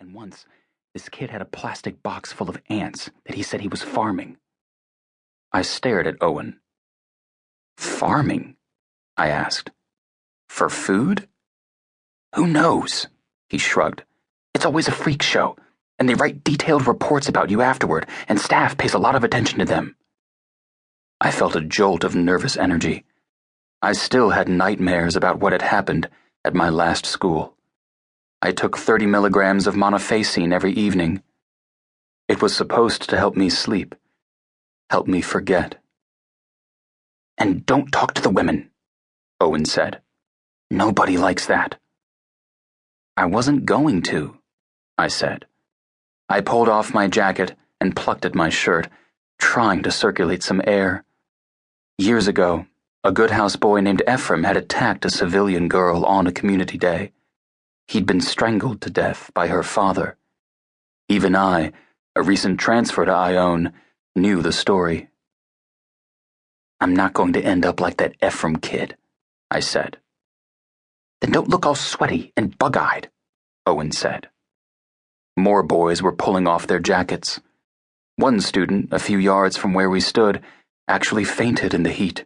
And once, this kid had a plastic box full of ants that he said he was farming. I stared at Owen. Farming? I asked. For food? Who knows? He shrugged. It's always a freak show, and they write detailed reports about you afterward, and staff pays a lot of attention to them. I felt a jolt of nervous energy. I still had nightmares about what had happened at my last school. I took 30 milligrams of monophasine every evening. It was supposed to help me sleep, help me forget. And don't talk to the women, Owen said. Nobody likes that. I wasn't going to, I said. I pulled off my jacket and plucked at my shirt, trying to circulate some air. Years ago, a Goodhouse boy named Ephraim had attacked a civilian girl on a community day. He'd been strangled to death by her father. Even I, a recent transfer to Ione, knew the story. I'm not going to end up like that Ephraim kid, I said. Then don't look all sweaty and bug-eyed, Owen said. More boys were pulling off their jackets. One student, a few yards from where we stood, actually fainted in the heat.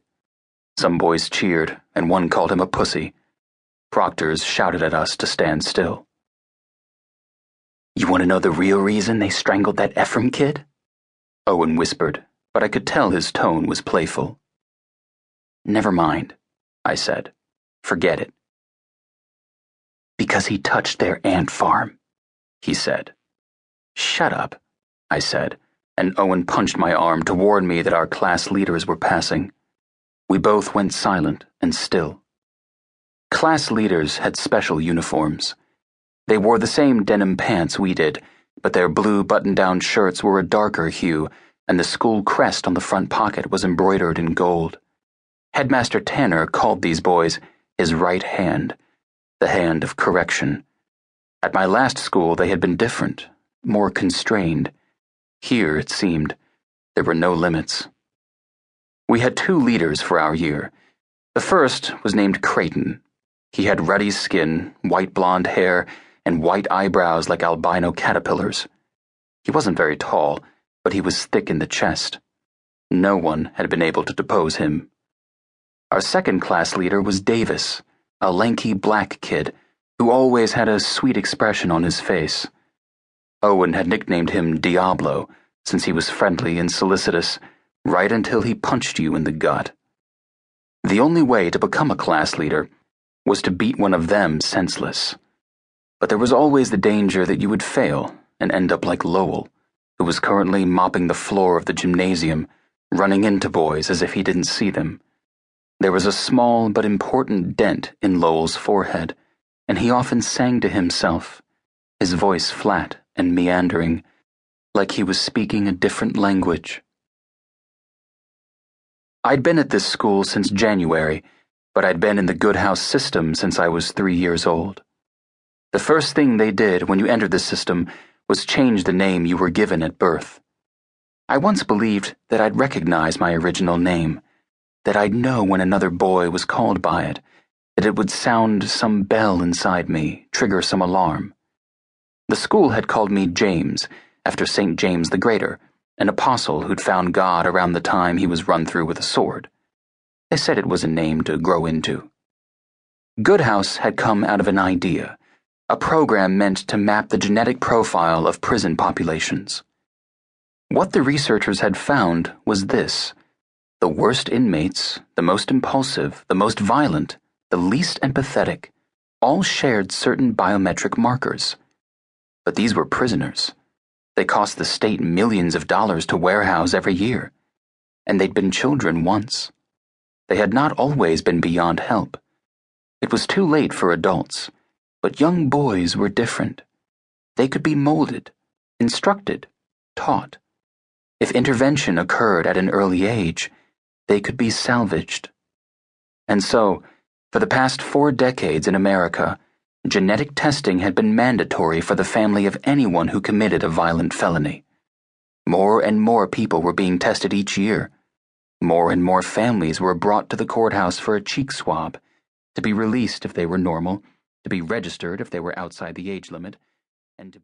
Some boys cheered, and one called him a pussy. Proctors shouted at us to stand still. You want to know the real reason they strangled that Ephraim kid? Owen whispered, but I could tell his tone was playful. Never mind, I said. Forget it. Because he touched their ant farm, he said. Shut up, I said, and Owen punched my arm to warn me that our class leaders were passing. We both went silent and still. Class leaders had special uniforms. They wore the same denim pants we did, but their blue button-down shirts were a darker hue, and the school crest on the front pocket was embroidered in gold. Headmaster Tanner called these boys his right hand, the hand of correction. At my last school they had been different, more constrained. Here, it seemed, there were no limits. We had 2 leaders for our year. The first was named Creighton. He had ruddy skin, white blonde hair, and white eyebrows like albino caterpillars. He wasn't very tall, but he was thick in the chest. No one had been able to depose him. Our second class leader was Davis, a lanky black kid who always had a sweet expression on his face. Owen had nicknamed him Diablo, since he was friendly and solicitous, right until he punched you in the gut. The only way to become a class leader was to beat one of them senseless. But there was always the danger that you would fail and end up like Lowell, who was currently mopping the floor of the gymnasium, running into boys as if he didn't see them. There was a small but important dent in Lowell's forehead, and he often sang to himself, his voice flat and meandering, like he was speaking a different language. I'd been at this school since January, but I'd been in the Goodhouse system since I was 3 years old. The first thing they did when you entered the system was change the name you were given at birth. I once believed that I'd recognize my original name, that I'd know when another boy was called by it, that it would sound some bell inside me, trigger some alarm. The school had called me James, after St. James the Greater, an apostle who'd found God around the time he was run through with a sword. They said it was a name to grow into. Goodhouse had come out of an idea, a program meant to map the genetic profile of prison populations. What the researchers had found was this: the worst inmates, the most impulsive, the most violent, the least empathetic, all shared certain biometric markers. But these were prisoners. They cost the state millions of dollars to warehouse every year. And they'd been children once. They had not always been beyond help. It was too late for adults, but young boys were different. They could be molded, instructed, taught. If intervention occurred at an early age, they could be salvaged. And so, for the past 4 decades in America, genetic testing had been mandatory for the family of anyone who committed a violent felony. More and more people were being tested each year. More and more families were brought to the courthouse for a cheek swab, to be released if they were normal, to be registered if they were outside the age limit,